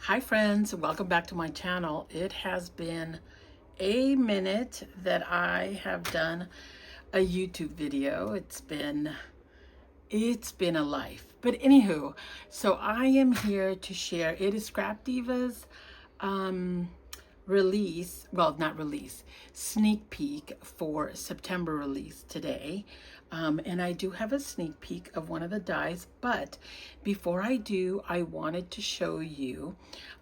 Hi friends, welcome back to my channel. It has been a minute that I have done a YouTube video. It's been a life. But anywho, so I am here to share. It is Scrapdiva's release, well, not release, sneak peek for September release today. And I do have a sneak peek of one of the dies, but before I do, I wanted to show you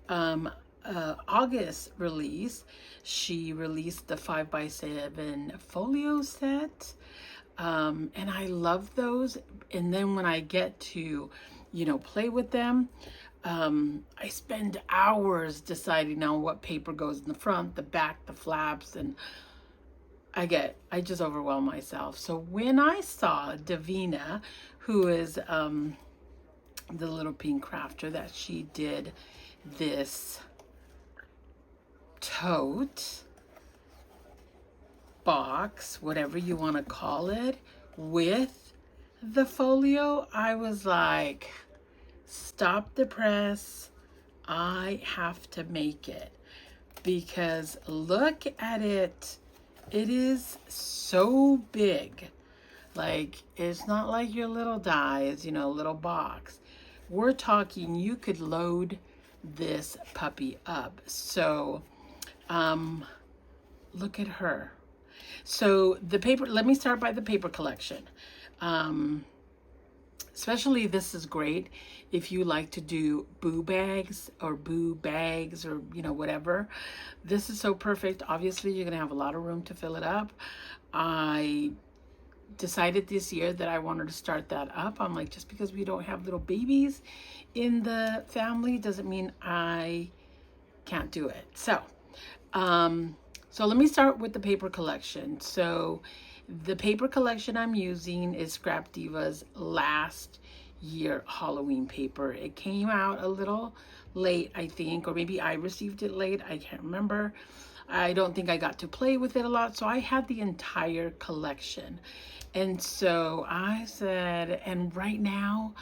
August release. She released the 5x7 folio set. And I love those. And then when I get to, play with them, I spend hours deciding on what paper goes in the front, the back, the flaps, and I just overwhelm myself. So when I saw Davina, who is the little pink crafter, that she did this tote box, whatever you want to call it, with the folio, I was like, stop the press. I have to make it, because look at it. It is so big. Like, it's not like your little dies, little box. We're talking, you could load this puppy up. So, look at her. So the paper, let me start by the paper collection. Especially this is great if you like to do boo bags or whatever. This is so perfect. Obviously, you're going to have a lot of room to fill it up. I decided this year that I wanted to start that up. I'm like, just because we don't have little babies in the family doesn't mean I can't do it. So let me start with the paper collection. So the paper collection I'm using is Scrapdiva's last year Halloween paper. It came out a little late, I think, or maybe I received it late. I can't remember. I don't think I got to play with it a lot. So I had the entire collection. And so I said, and right now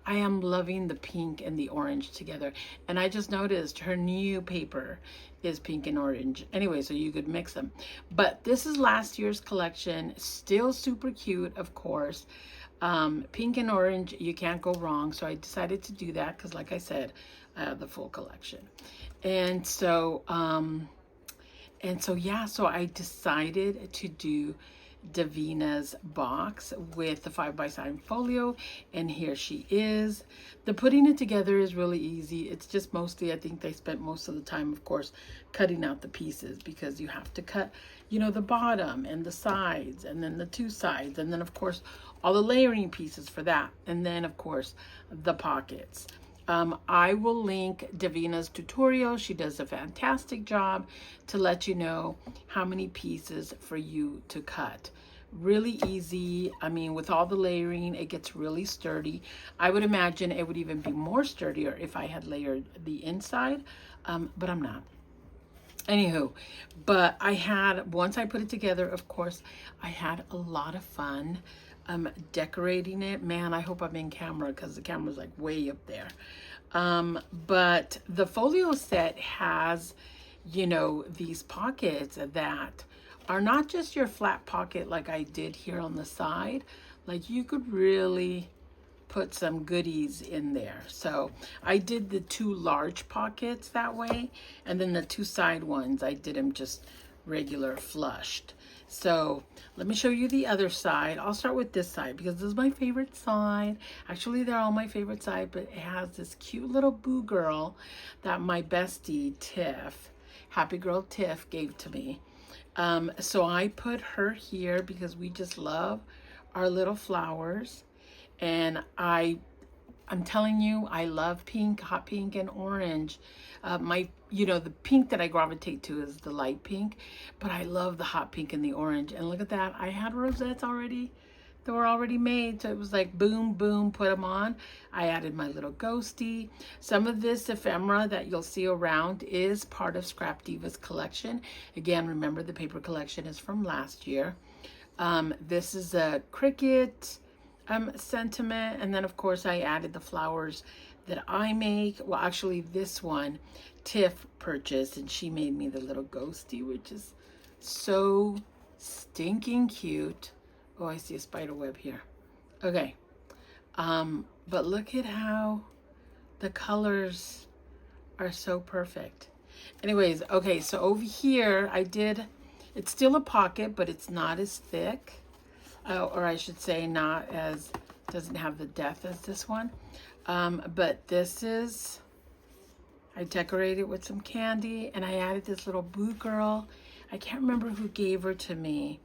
I am loving the pink and the orange together. And I just noticed her new paper is pink and orange. Anyway, so you could mix them. But this is last year's collection. Still super cute, of course. Pink and orange, you can't go wrong. So I decided to do that because, like I said, I have the full collection. And so, yeah, so I decided to do Davina's box with the 5x7 folio, and here she is. The putting it together is really easy. It's just mostly, I think they spent most of the time, of course, cutting out the pieces, because you have to cut, the bottom and the sides, and then the two sides, and then of course all the layering pieces for that, and then of course the pockets. I will link Davina's tutorial. She does a fantastic job to let you know how many pieces for you to cut. Really easy. I mean, with all the layering, it gets really sturdy. I would imagine it would even be more sturdier if I had layered the inside, but I'm not. Anywho, but once I put it together, of course, I had a lot of fun decorating it. Man, I hope I'm in camera, because the camera's like way up there. But the folio set has, these pockets that are not just your flat pocket like I did here on the side. Like, you could really put some goodies in there. So I did the two large pockets that way, and then the two side ones, I did them just regular flushed. So let me show you the other side. I'll start with this side because this is my favorite side. Actually, they're all my favorite side, but it has this cute little boo girl that my bestie Tiff, Happy Girl Tiff, gave to me. So I put her here because we just love our little flowers. And I'm telling you, I love pink, hot pink, and orange. The pink that I gravitate to is the light pink, but I love the hot pink and the orange. And look at that. I had rosettes already. They were already made. So it was like boom, boom, put them on. I added my little ghosty. Some of this ephemera that you'll see around is part of Scrapdiva's collection. Again, remember the paper collection is from last year. This is a cricket sentiment, and then of course I added the flowers that I make. Well, actually this one Tiff purchased, and she made me the little ghosty, which is so stinking cute. Oh, I see a spider web here. Okay. But look at how the colors are so perfect. Anyways, okay, so over here it's still a pocket, but it's not as thick. Or I should say not as, doesn't have the depth as this one. But this is, I decorated with some candy, and I added this little Boo Girl. I can't remember who gave her to me.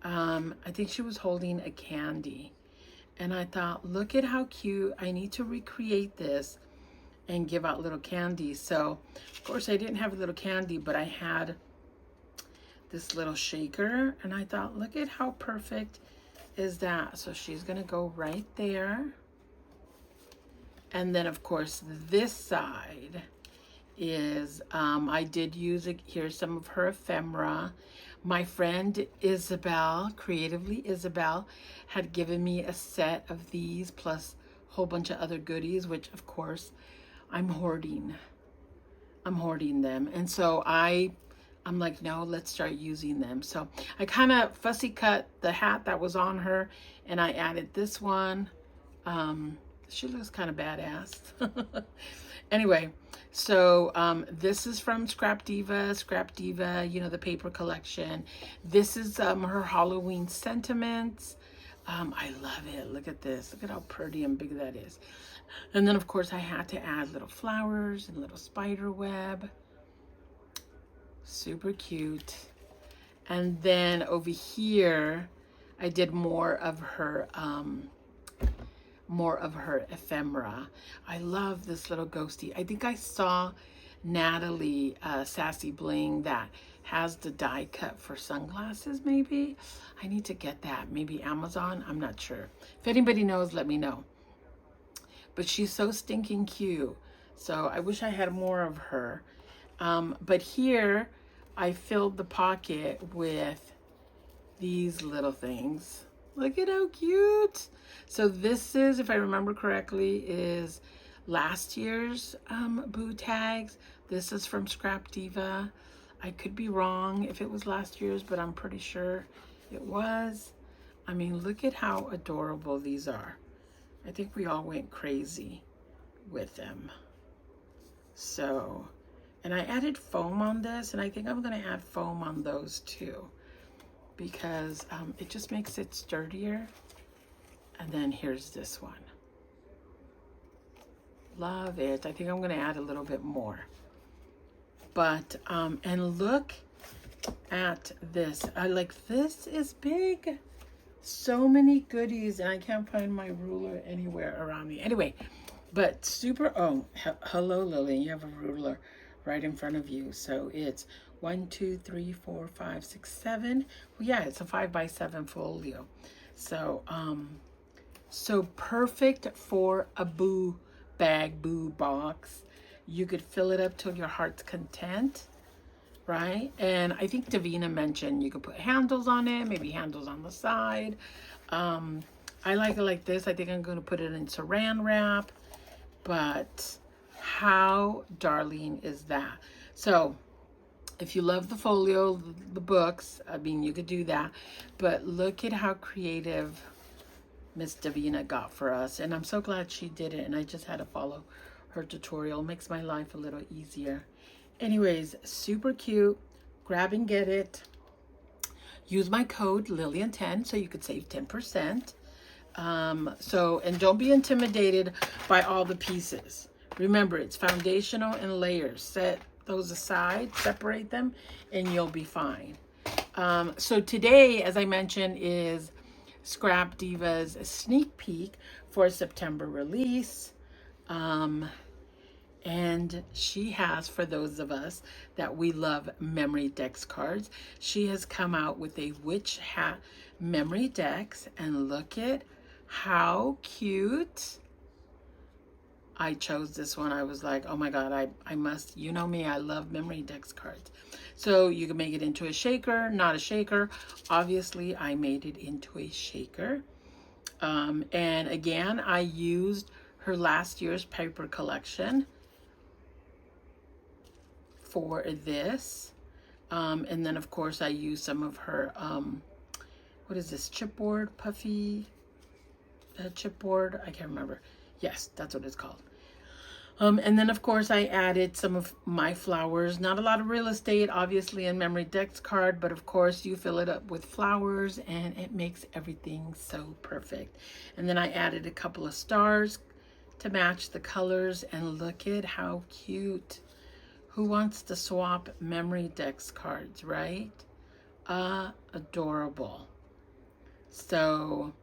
I think she was holding a candy. And I thought, look at how cute. I need to recreate this and give out little candy. So, of course, I didn't have a little candy, but I had this little shaker. And I thought, look at how perfect is that. So she's going to go right there. And then, of course, this side is, I did use it. Here's some of her ephemera. My friend Isabel, Creatively Isabel, had given me a set of these plus a whole bunch of other goodies, which of course I'm hoarding. I'm hoarding them. And so I'm like, no, let's start using them. So I kind of fussy cut the hat that was on her, and I added this one. She looks kind of badass. Anyway, so this is from Scrapdiva, you know, the paper collection. This is her Halloween sentiments. I love it. Look at this. Look at how pretty and big that is. And then, of course, I had to add little flowers and little spider web. Super cute. And then over here, I did more of her ephemera. I love this little ghosty. I think I saw Natalie Sassy Bling that has the die cut for sunglasses, maybe. I need to get that. Maybe Amazon. I'm not sure. If anybody knows, let me know. But she's so stinking cute. So I wish I had more of her. But here I filled the pocket with these little things. Look at how cute. So this is, if I remember correctly, is last year's Boo tags. This is from Scrapdiva. I could be wrong if it was last year's, but I'm pretty sure it was. I mean, look at how adorable these are. I think we all went crazy with them. So, and I added foam on this, and I think I'm going to add foam on those too, because it just makes it sturdier. And then here's this one. Love it. I think I'm going to add a little bit more. But, and look at this. I like, this is big. So many goodies, and I can't find my ruler anywhere around me. Anyway, but super, oh, hello, Lily. You have a ruler right in front of you. So it's 1, 2, 3, 4, 5, 6, 7. Well, yeah, it's a 5x7 folio. So, so perfect for a Boo bag, Boo box. You could fill it up till your heart's content, right? And I think Davina mentioned you could put handles on it, maybe handles on the side. I like it like this. I think I'm going to put it in saran wrap. But how darling is that? So if you love the folio, the books, I mean, you could do that. But look at how creative Miss Davina got for us. And I'm so glad she did it. And I just had to follow her tutorial. It makes my life a little easier. Anyways, super cute. Grab and get it. Use my code Lillian10 so you could save 10%. And don't be intimidated by all the pieces. Remember, it's foundational and layers. Set those aside, separate them, and you'll be fine. So today, as I mentioned, is Scrapdiva's sneak peek for September release. And she has, for those of us that we love memorydex cards, she has come out with a witch hat memorydex, and look at how cute. I chose this one. I was like, oh my God, I must, you know me, I love memorydex cards. So you can make it into a shaker, not a shaker. Obviously, I made it into a shaker. And again, I used her last year's paper collection for this. And then of course I use some of her, what is this, chipboard, puffy chipboard? I can't remember. Yes, that's what it's called. And then of course I added some of my flowers. Not a lot of real estate, obviously, in memorydex card, but of course you fill it up with flowers and it makes everything so perfect. And then I added a couple of stars to match the colors, and look at how cute. Who wants to swap memorydex cards, right? Adorable. So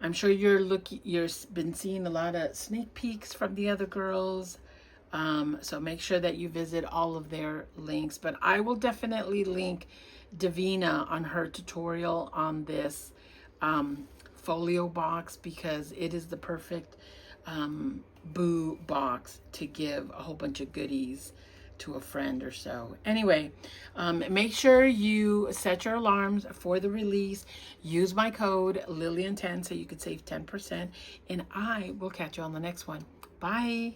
I'm sure you've been seeing a lot of sneak peeks from the other girls. So make sure that you visit all of their links. But I will definitely link Davina on her tutorial on this folio box, because it is the perfect boo box to give a whole bunch of goodies to a friend or so. Anyway, make sure you set your alarms for the release. Use my code Lillian10 so you could save 10%, and I will catch you on the next one. Bye.